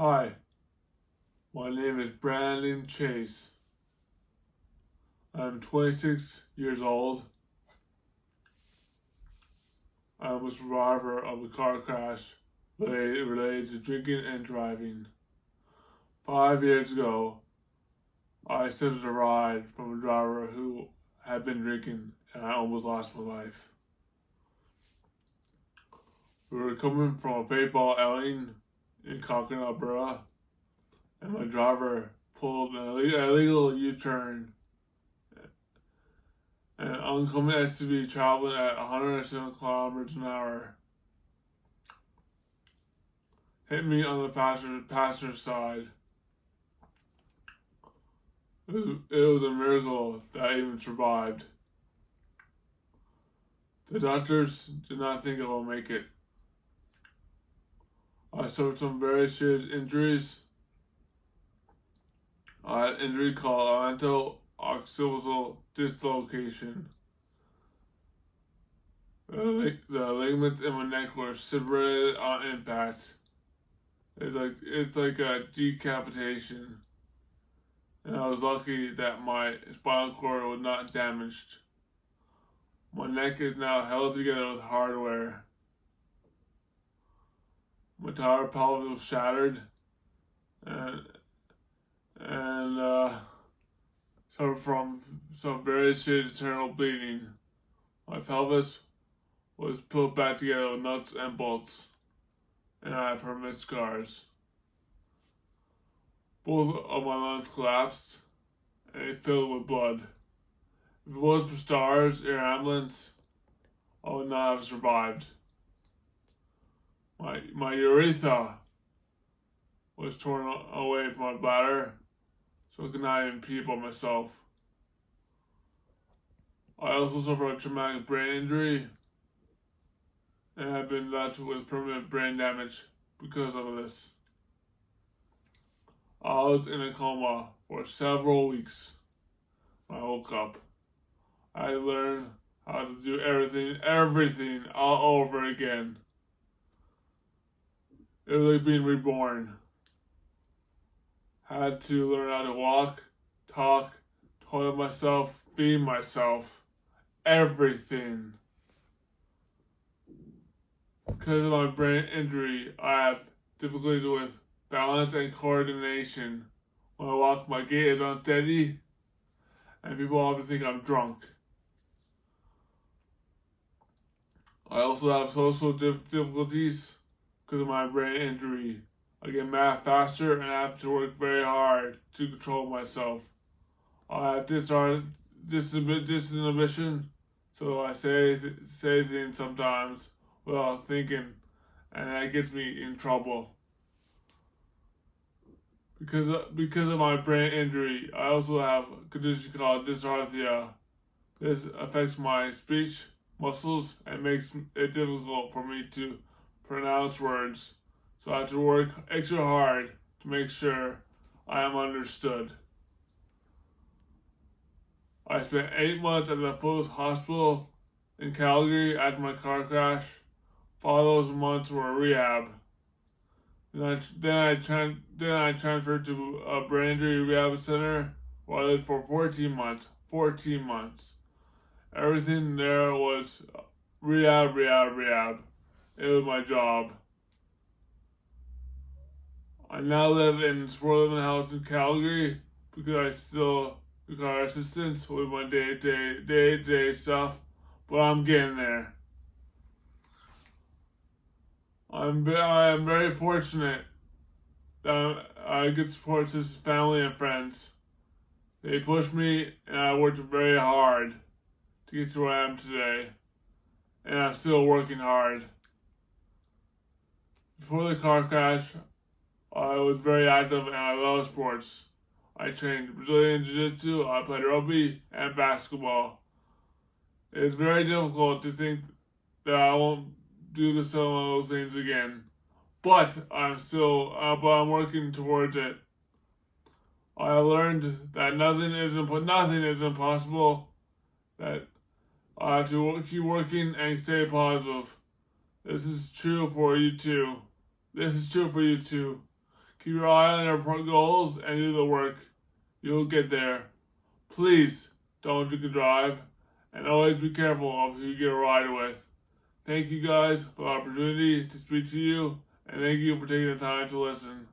Hi, my name is Brandon Chase. I'm 26 years old. I'm a survivor of a car crash related to drinking and driving. 5 years ago, I accepted a ride from a driver who had been drinking and I almost lost my life. We were coming from a paintball outing in Cochrane, Alberta, and my driver pulled an illegal U-turn. An oncoming SUV traveling at 107 kilometers an hour hit me on the passenger side. It was a miracle that I even survived. The doctors did not think I would make it. I suffered some very serious injuries. I had an injury called occipital dislocation. The ligaments in my neck were separated on impact. It's like a decapitation. And I was lucky that my spinal cord was not damaged. My neck is now held together with hardware. My entire pelvis was shattered and suffered from some very serious internal bleeding. My pelvis was put back together with nuts and bolts, and I have permanent scars. Both of my lungs collapsed and they filled with blood. If it was for stars or ambulance, I would not have survived. My urethra was torn away from my bladder, so I could not even pee by myself. I also suffered a traumatic brain injury and have been left with permanent brain damage because of this. I was in a coma for several weeks when I woke up. I learned how to do everything all over again. It was like being reborn. Had to learn how to walk, talk, toilet myself, feed myself, everything. Because of my brain injury, I have difficulties with balance and coordination. When I walk, my gait is unsteady, and people often think I'm drunk. I also have social difficulties because of my brain injury. I get mad faster and I have to work very hard to control myself. I have disinhibition, so I say things sometimes without thinking, and that gets me in trouble. Because of my brain injury, I also have a condition called dysarthria. This affects my speech muscles and makes it difficult for me to pronounce words. So I have to work extra hard to make sure I am understood. I spent 8 months at the Phillips Hospital in Calgary after my car crash. 5 of those months were rehab. Then I transferred to a brain injury rehab center where I lived for 14 months. 14 months. Everything there was rehab. It was my job. I now live in Swarthmore House in Calgary because I still require assistance with my day-to-day stuff, but I'm getting there. I am very fortunate that I get support from family and friends. They pushed me, and I worked very hard to get to where I am today, and I'm still working hard. Before the car crash, I was very active and I love sports. I trained Brazilian Jiu-Jitsu, I played rugby and basketball. It's very difficult to think that I won't do some of those things again, but I'm working towards it. I learned that nothing is impossible. That I have to keep working and stay positive. This is true for you too. Keep your eye on your goals and do the work. You'll get there. Please don't drink and drive, and always be careful of who you get a ride with. Thank you guys for the opportunity to speak to you, and thank you for taking the time to listen.